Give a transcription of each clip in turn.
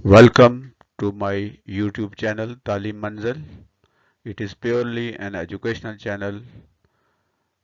Welcome to my YouTube channel Talim Manzil. It is purely an educational channel.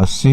80।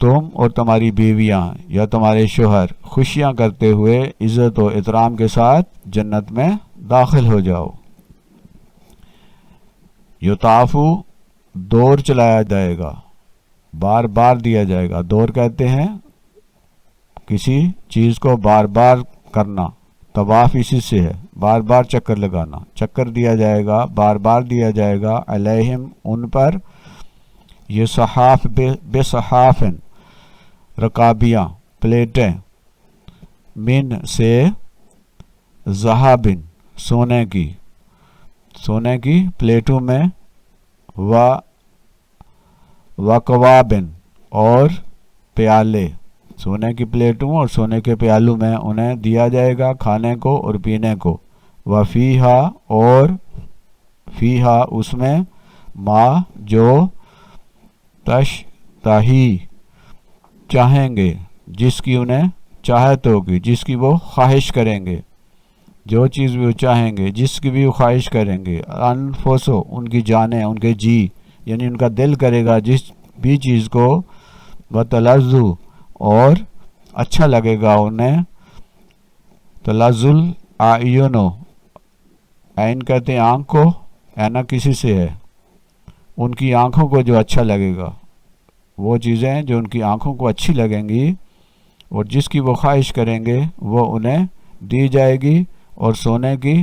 تم اور تمہاری بیویاں یا تمہارے شوہر خوشیاں کرتے ہوئے عزت و احترام کے ساتھ جنت میں داخل ہو جاؤ۔ یطافو دور چلایا جائے گا، بار بار دیا جائے گا۔ دور کہتے ہیں کسی چیز کو بار بار کرنا، طواف اسی سے ہے، بار بار چکر لگانا، چکر دیا جائے گا، بار بار دیا جائے گا، علیہم ان پر، یہ صحاف بے صحافن رکابیاں پلیٹیں، من سے ذہابن سونے کی پلیٹوں میں، وکوابن اور پیالے، سونے کی پلیٹوں اور سونے کے پیالوں میں انہیں دیا جائے گا کھانے کو اور پینے کو، وفیہا اور فیہا اس میں، ما جو تشتہی چاہیں گے، جس کی انہیں چاہت ہوگی، جس کی وہ خواہش کریں گے، جو چیز بھی وہ چاہیں گے، جس کی بھی وہ خواہش کریں گے، انفسو ان کی جانیں، ان کے جی، یعنی ان کا دل کرے گا جس بھی چیز کو، وتلذو اور اچھا لگے گا انہیں، تلذل اعینو، عین کہتے ہیں آنکھ کو، اینا کسی سے ہے، ان کی آنکھوں کو جو اچھا لگے گا، وہ چیزیں جو ان کی آنکھوں کو اچھی لگیں گی اور جس کی وہ خواہش کریں گے وہ انہیں دی جائے گی، اور سونے کی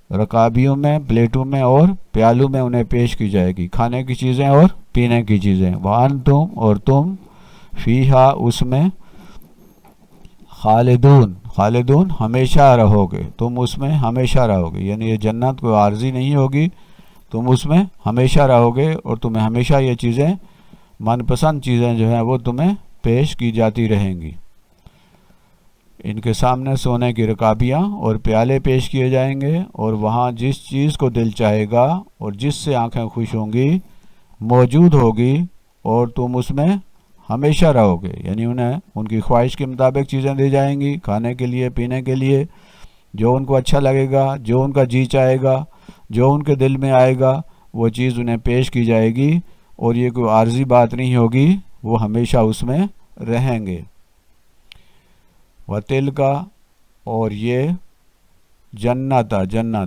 رکابیوں میں، پلیٹوں میں اور پیالوں میں انہیں پیش کی جائے گی، کھانے کی چیزیں اور پینے کی چیزیں، وَأَنْتُمْ اور تم، فیہا اس میں، خالدون ہمیشہ رہو گے، تم اس میں ہمیشہ رہو گے، یعنی یہ جنت کوئی عارضی نہیں ہوگی، تم اس میں ہمیشہ رہو گے اور تمہیں ہمیشہ یہ چیزیں، من پسند چیزیں جو ہیں وہ تمہیں پیش کی جاتی رہیں گی۔ ان کے سامنے سونے کی رکابیاں اور پیالے پیش کیے جائیں گے، اور وہاں جس چیز کو دل چاہے گا اور جس سے آنکھیں خوش ہوں گی موجود ہوگی، اور تم اس میں ہمیشہ رہو گے، یعنی انہیں ان کی خواہش کے مطابق چیزیں دی جائیں گی، کھانے کے لیے، پینے کے لیے، جو ان کو اچھا لگے گا، جو ان کا جی چاہے گا، جو ان کے دل میں آئے گا وہ چیز انہیں پیش کی جائے گی، اور یہ کوئی عارضی بات نہیں ہوگی، وہ ہمیشہ اس میں رہیں گے۔ وَتِلْكَ اور یہ جنت،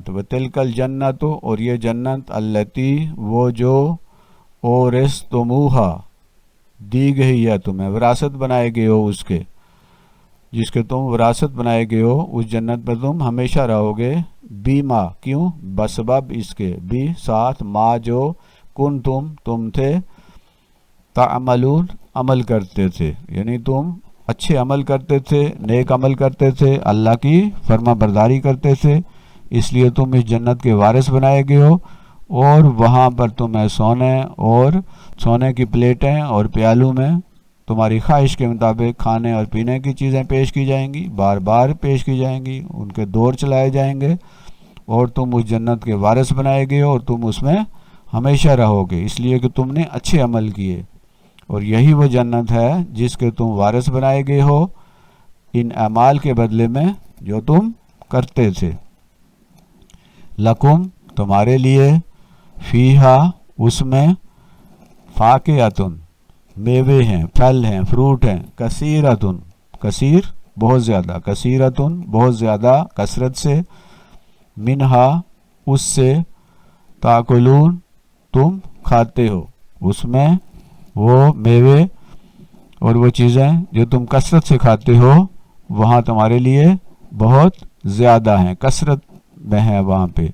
وَتِلْكَ الْجَنَّةُ اور یہ جنت، الَّتِي وہ جو، اورثتموہا دی گئی ہے تمہیں، وراثت بنائے گئے ہو اس کے، جس کے تم وراثت بنائے گئے ہو، اس جنت پر تم ہمیشہ رہو گے، بیما کیوں، بسبب اس کے، بھی ساتھ، ما جو، کن تم تھے، تعملون عمل کرتے تھے، یعنی تم اچھے عمل کرتے تھے، نیک عمل کرتے تھے، اللہ کی فرما برداری کرتے تھے، اس لیے تم اس جنت کے وارث بنائے گئے ہو، اور وہاں پر تمہیں سونے کی پلیٹیں اور پیالوں میں تمہاری خواہش کے مطابق کھانے اور پینے کی چیزیں پیش کی جائیں گی، بار بار پیش کی جائیں گی، ان کے دور چلائے جائیں گے، اور تم اس جنت کے وارث بنائے گئے ہو اور تم اس میں ہمیشہ رہو گے، اس لیے کہ تم نے اچھے عمل کیے، اور یہی وہ جنت ہے جس کے تم وارث بنائے گئے ہو ان اعمال کے بدلے میں جو تم کرتے تھے۔ لکم تمہارے لیے، فیہا اس میں، فاکہۃن میوے ہیں، پھل ہیں، فروٹ ہیں، کثیرۃن کثیر بہت زیادہ، کثیرۃن بہت زیادہ کثرت سے، منہا اس سے، تاکلون تم کھاتے ہو، اس میں وہ میوے اور وہ چیزیں جو تم کثرت سے کھاتے ہو وہاں تمہارے لیے بہت زیادہ ہیں، کثرت میں ہیں، وہاں پہ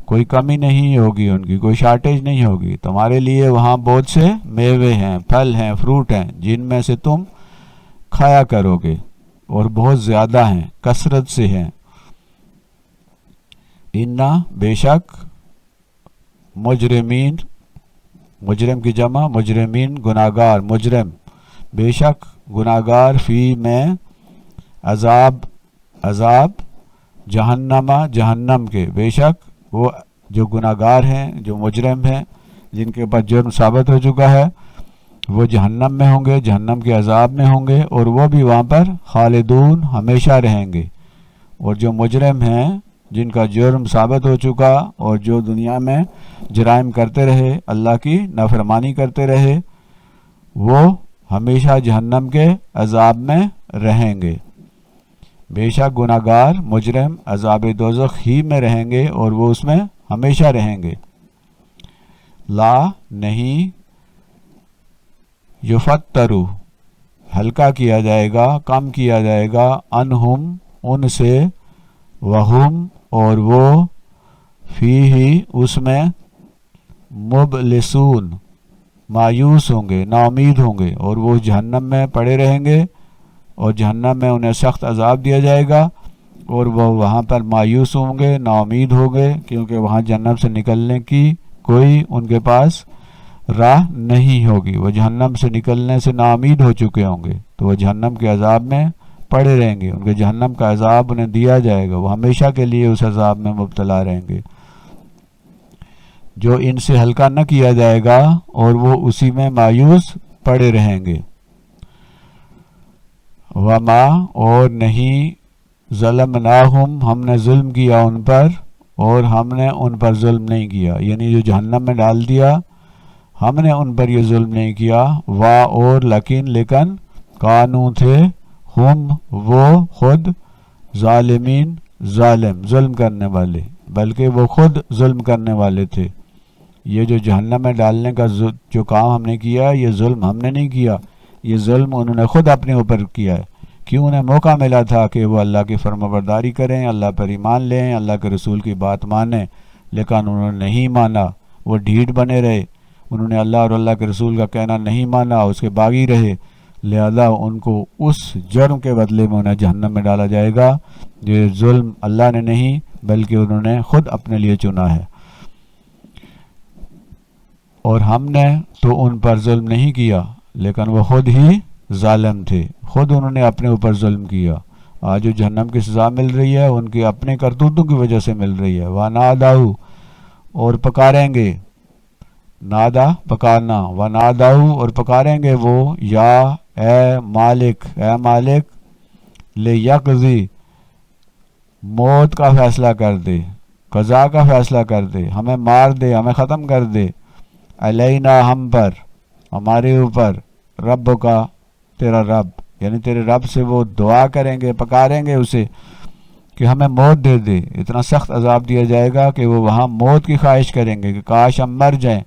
کوئی کمی نہیں ہوگی، ان کی کوئی شارٹیج نہیں ہوگی، تمہارے لیے وہاں بہت سے میوے ہیں، پھل ہیں، فروٹ ہیں، جن میں سے تم کھایا کرو گے، اور بہت زیادہ ہیں، کثرت سے ہیں۔ انا بے شک، مجرمین مجرم کی جمع، مجرمین گناہگار، مجرم بے شک گناہگار، فی میں عذاب جہنم کے، بے شک وہ جو گناہگار ہیں، جو مجرم ہیں، جن کے پاس جرم ثابت ہو چکا ہے، وہ جہنم میں ہوں گے، جہنم کے عذاب میں ہوں گے، اور وہ بھی وہاں پر خالدون ہمیشہ رہیں گے، اور جو مجرم ہیں جن کا جرم ثابت ہو چکا اور جو دنیا میں جرائم کرتے رہے، اللہ کی نافرمانی کرتے رہے، وہ ہمیشہ جہنم کے عذاب میں رہیں گے۔ بے شک گناہگار مجرم عذاب دوزخ ہی میں رہیں گے اور وہ اس میں ہمیشہ رہیں گے۔ لا نہیں، یفترو ہلکا کیا جائے گا، کم کیا جائے گا، انہم ان سے، وہم اور وہ، فیہ اس میں، مبلسون مایوس ہوں گے، نا امید ہوں گے، اور وہ جہنم میں پڑے رہیں گے اور جہنم میں انہیں سخت عذاب دیا جائے گا اور وہ وہاں پر مایوس ہوں گے، نا امید ہوں گے، کیونکہ وہاں جہنم سے نکلنے کی کوئی ان کے پاس راہ نہیں ہوگی۔ وہ جہنم سے نکلنے سے نا امید ہو چکے ہوں گے، تو وہ جہنم کے عذاب میں پڑے رہیں گے، ان کے جہنم کا عذاب انہیں دیا جائے گا، وہ ہمیشہ کے لیے اس عذاب میں مبتلا رہیں گے جو ان سے ہلکا نہ کیا جائے گا، اور وہ اسی میں مایوس پڑے رہیں گے۔ وما اور نہیں، ظلمناہم ہم نے ظلم کیا ان پر، اور ہم نے ان پر ظلم نہیں کیا، یعنی جو جہنم میں ڈال دیا ہم نے ان پر یہ ظلم نہیں کیا، اور لیکن کانو تھے، ہم وہ خود، ظالمین ظلم کرنے والے، بلکہ وہ خود ظلم کرنے والے تھے۔ یہ جو جہنم میں ڈالنے کا جو کام ہم نے کیا، یہ ظلم ہم نے نہیں کیا، یہ ظلم انہوں نے خود اپنے اوپر کیا ہے، کیوں انہیں موقع ملا تھا کہ وہ اللہ کی فرمانبرداری کریں، اللہ پر ایمان لیں، اللہ کے رسول کی بات مانیں، لیکن انہوں نے نہیں مانا، وہ ڈھیٹ بنے رہے، انہوں نے اللہ اور اللہ کے رسول کا کہنا نہیں مانا، اس کے باغی رہے، لہذا ان کو اس جرم کے بدلے میں انہیں جہنم میں ڈالا جائے گا۔ یہ ظلم اللہ نے نہیں بلکہ انہوں نے خود اپنے لیے چنا ہے، اور ہم نے تو ان پر ظلم نہیں کیا لیکن وہ خود ہی ظالم تھے، خود انہوں نے اپنے اوپر ظلم کیا۔ آج جو جہنم کی سزا مل رہی ہے ان کے اپنے کرتوتوں کی وجہ سے مل رہی ہے۔ وَنَادَوْا اور پکاریں گے، نادا پکارنا، وَنَادَوْا اور پکاریں گے وہ، یا اے مالک لِيَقْضِي موت کا فیصلہ کر دے، قضا کا فیصلہ کر دے، ہمیں مار دے، ہمیں ختم کر دے، علینا ہم پر، ہمارے اوپر، رب کا تیرا رب، یعنی تیرے رب سے وہ دعا کریں گے، پکاریں گے اسے کہ ہمیں موت دے دے، اتنا سخت عذاب دیا جائے گا کہ وہ وہاں موت کی خواہش کریں گے کہ کاش ہم مر جائیں،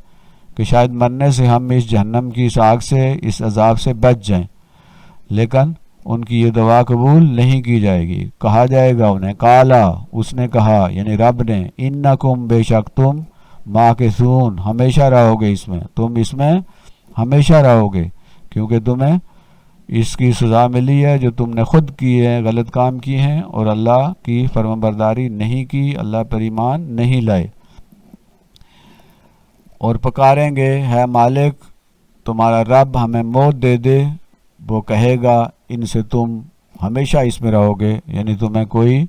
کہ شاید مرنے سے ہم اس جہنم کی اس آگ سے، اس عذاب سے بچ جائیں، لیکن ان کی یہ دعا قبول نہیں کی جائے گی۔ کہا جائے گا انہیں، کالا اس نے کہا یعنی رب نے، انکم بے شک تم، ماکثون ہمیشہ رہو گے اس میں، تم اس میں ہمیشہ رہو گے، کیونکہ تمہیں اس کی سزا ملی ہے جو تم نے خود کی ہے، غلط کام کیے ہیں اور اللہ کی فرمانبرداری نہیں کی، اللہ پر ایمان نہیں لائے۔ اور پکاریں گے، ہے مالک تمہارا رب ہمیں موت دے دے، وہ کہے گا ان سے تم ہمیشہ اس میں رہو گے، یعنی تمہیں کوئی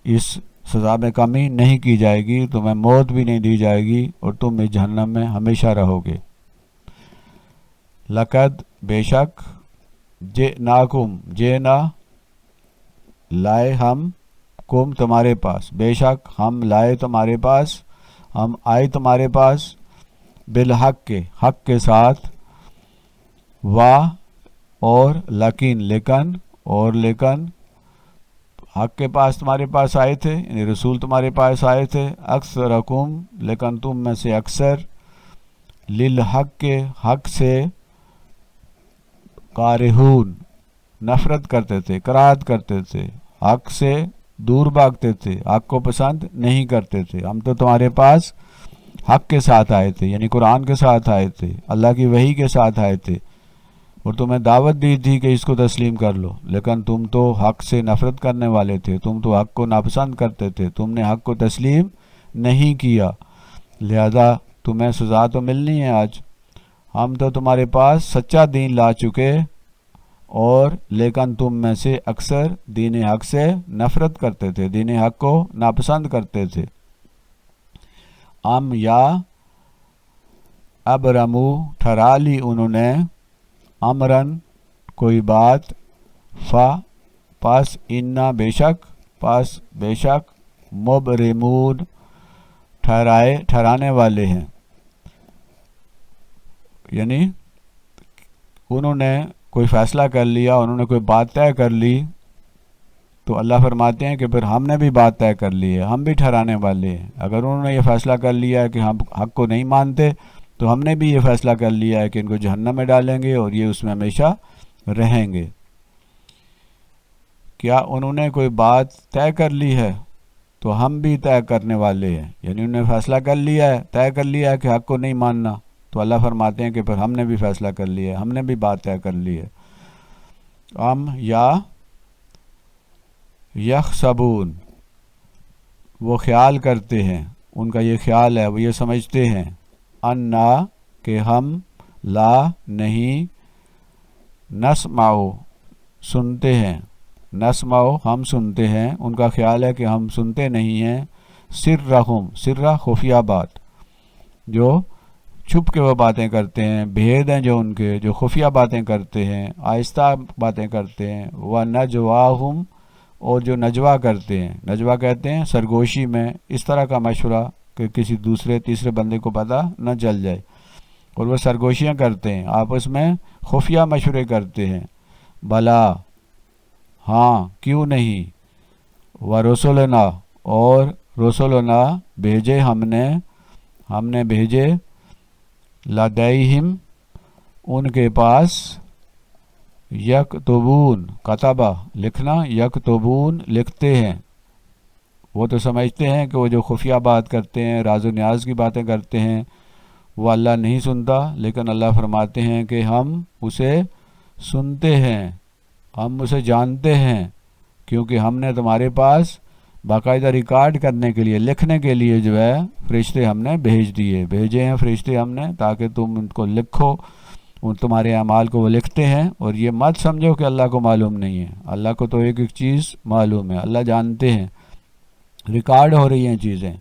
اس سزا میں کمی نہیں کی جائے گی، تمہیں موت بھی نہیں دی جائے گی اور تم اس جہنم میں ہمیشہ رہو گے۔ لقد بے شک، جئناکم جئنا لائے ہم، کم تمہارے پاس، بے شک ہم لائے تمہارے پاس، ہم آئے تمہارے پاس، بالحق کے حق کے ساتھ، اور لیکن حق کے پاس تمہارے پاس آئے تھے، یعنی رسول تمہارے پاس آئے تھے، اکثرکم لیکن تم میں سے اکثر، للحق کے حق سے، کارہون نفرت کرتے تھے، کراہت کرتے تھے، حق سے دور بھاگتے تھے، حق کو پسند نہیں کرتے تھے۔ ہم تو تمہارے پاس حق کے ساتھ آئے تھے، یعنی قرآن کے ساتھ آئے تھے، اللہ کی وحی کے ساتھ آئے تھے، اور تمہیں دعوت دی تھی کہ اس کو تسلیم کر لو، لیکن تم تو حق سے نفرت کرنے والے تھے، تم تو حق کو ناپسند کرتے تھے، تم نے حق کو تسلیم نہیں کیا، لہذا تمہیں سزا تو ملنی ہے آج۔ ہم تو تمہارے پاس سچا دین لا چکے، اور لیکن تم میں سے اکثر دین حق سے نفرت کرتے تھے، دین حق کو ناپسند کرتے تھے۔ یا ابرمو ٹھہرا لی انہوں نے، امرن کوئی بات، پاس انا بے شک مبرمون ٹھہرانے والے ہیں، یعنی انہوں نے کوئی فیصلہ کر لیا، انہوں نے کوئی بات طے کر لی، تو اللہ فرماتے ہیں کہ پھر ہم نے بھی بات طے کر لی ہے، ہم بھی ٹھہرانے والے ہیں۔ اگر انہوں نے یہ فیصلہ کر لیا ہے کہ ہم حق کو نہیں مانتے، تو ہم نے بھی یہ فیصلہ کر لیا ہے کہ ان کو جہنم میں ڈالیں گے اور یہ اس میں ہمیشہ رہیں گے۔ کیا انہوں نے کوئی بات طے کر لی ہے؟ تو ہم بھی طے کرنے والے ہیں، یعنی انہوں نے فیصلہ کر لیا ہے، طے کر لیا ہے کہ حق کو نہیں ماننا، تو اللہ فرماتے ہیں کہ پھر ہم نے بھی فیصلہ کر لیا ہے، ہم نے بھی بات طے کر لی ہے۔ یا یحسبون، وہ خیال کرتے ہیں، ان کا یہ خیال ہے، وہ یہ سمجھتے ہیں، انا، کہ ہم، لا، نہیں، نسمعو، سنتے ہیں، نسمعو، ہم سنتے ہیں، ان کا خیال ہے کہ ہم سنتے نہیں ہیں، سرہم، سرہ خفیہ بات، جو چھپ کے وہ باتیں کرتے ہیں، بھید ہیں جو ان کے، جو خفیہ باتیں کرتے ہیں، آہستہ باتیں کرتے ہیں، وَنَجْوَاهُمْ، اور جو نجوا کرتے ہیں، نجوا کہتے ہیں سرگوشی میں اس طرح کا مشورہ کہ کسی دوسرے تیسرے بندے کو پتہ نہ چل جائے، اور وہ سرگوشیاں کرتے ہیں، آپس میں خفیہ مشورے کرتے ہیں، بلا، ہاں، کیوں نہیں، وَرُسُلُنَا، اور رسولنا، بھیجے ہم نے بھیجے، لدیہم، ان کے پاس، یکتبون، کتبہ، لکھنا، یکتبون، لکھتے ہیں۔ وہ تو سمجھتے ہیں کہ وہ جو خفیہ بات کرتے ہیں، راز و نیاز کی باتیں کرتے ہیں، وہ اللہ نہیں سنتا، لیکن اللہ فرماتے ہیں کہ ہم اسے سنتے ہیں، ہم اسے جانتے ہیں، کیونکہ ہم نے تمہارے پاس باقاعدہ ریکارڈ کرنے کے لیے، لکھنے کے لیے جو ہے فرشتے ہم نے بھیجے ہیں فرشتے ہم نے، تاکہ تم ان کو لکھو، ان تمہارے اعمال کو وہ لکھتے ہیں، اور یہ مت سمجھو کہ اللہ کو معلوم نہیں ہے، اللہ کو تو ایک ایک چیز معلوم ہے، اللہ جانتے ہیں، ریکارڈ ہو رہی ہیں چیزیں۔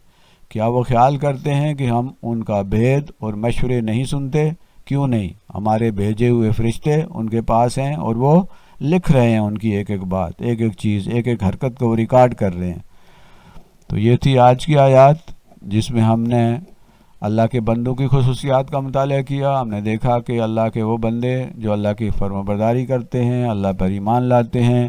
کیا وہ خیال کرتے ہیں کہ ہم ان کا بھید اور مشورے نہیں سنتے؟ کیوں نہیں، ہمارے بھیجے ہوئے فرشتے ان کے پاس ہیں، اور وہ لکھ رہے ہیں ان کی ایک ایک بات، ایک ایک چیز، ایک ایک حرکت کو وہ ریکارڈ کر رہے ہیں۔ تو یہ تھی آج کی آیات، جس میں ہم نے اللہ کے بندوں کی خصوصیات کا مطالعہ کیا۔ ہم نے دیکھا کہ اللہ کے وہ بندے جو اللہ کی فرمانبرداری کرتے ہیں، اللہ پر ایمان لاتے ہیں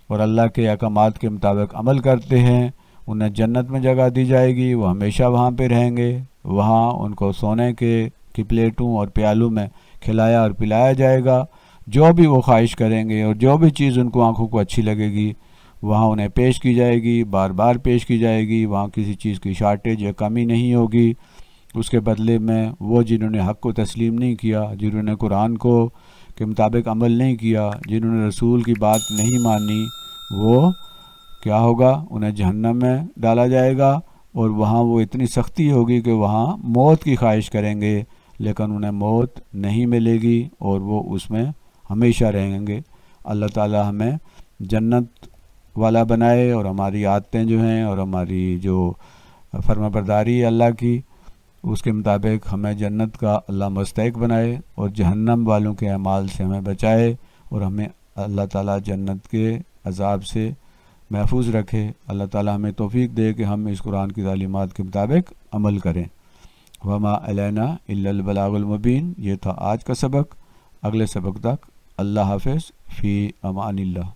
اور اللہ کے احکامات کے مطابق عمل کرتے ہیں، انہیں جنت میں جگہ دی جائے گی، وہ ہمیشہ وہاں پہ رہیں گے، وہاں ان کو سونے کی پلیٹوں اور پیالوں میں کھلایا اور پلایا جائے گا، جو بھی وہ خواہش کریں گے، اور جو بھی چیز ان کو آنکھوں کو اچھی لگے گی وہاں انہیں پیش کی جائے گی، بار بار پیش کی جائے گی، وہاں کسی چیز کی شارٹیج یا کمی نہیں ہوگی۔ اس کے بدلے میں وہ جنہوں نے حق کو تسلیم نہیں کیا، جنہوں نے قرآن کو کے مطابق عمل نہیں کیا، جنہوں نے رسول کی بات نہیں مانی، وہ کیا ہوگا، انہیں جہنم میں ڈالا جائے گا، اور وہاں وہ اتنی سختی ہوگی کہ وہاں موت کی خواہش کریں گے، لیکن انہیں موت نہیں ملے گی، اور وہ اس میں ہمیشہ رہیں گے۔ اللہ تعالی ہمیں جنت والا بنائے، اور ہماری عادتیں جو ہیں اور ہماری جو فرمانبرداری ہے اللہ کی، اس کے مطابق ہمیں جنت کا اللہ مستحق بنائے، اور جہنم والوں کے اعمال سے ہمیں بچائے، اور ہمیں اللہ تعالیٰ جنت کے عذاب سے محفوظ رکھے۔ اللہ تعالیٰ ہمیں توفیق دے کہ ہم اس قرآن کی تعلیمات کے مطابق عمل کریں۔ وما علینا الا البلاغ المبین۔ یہ تھا آج کا سبق، اگلے سبق تک اللہ حافظ، فی امان اللہ۔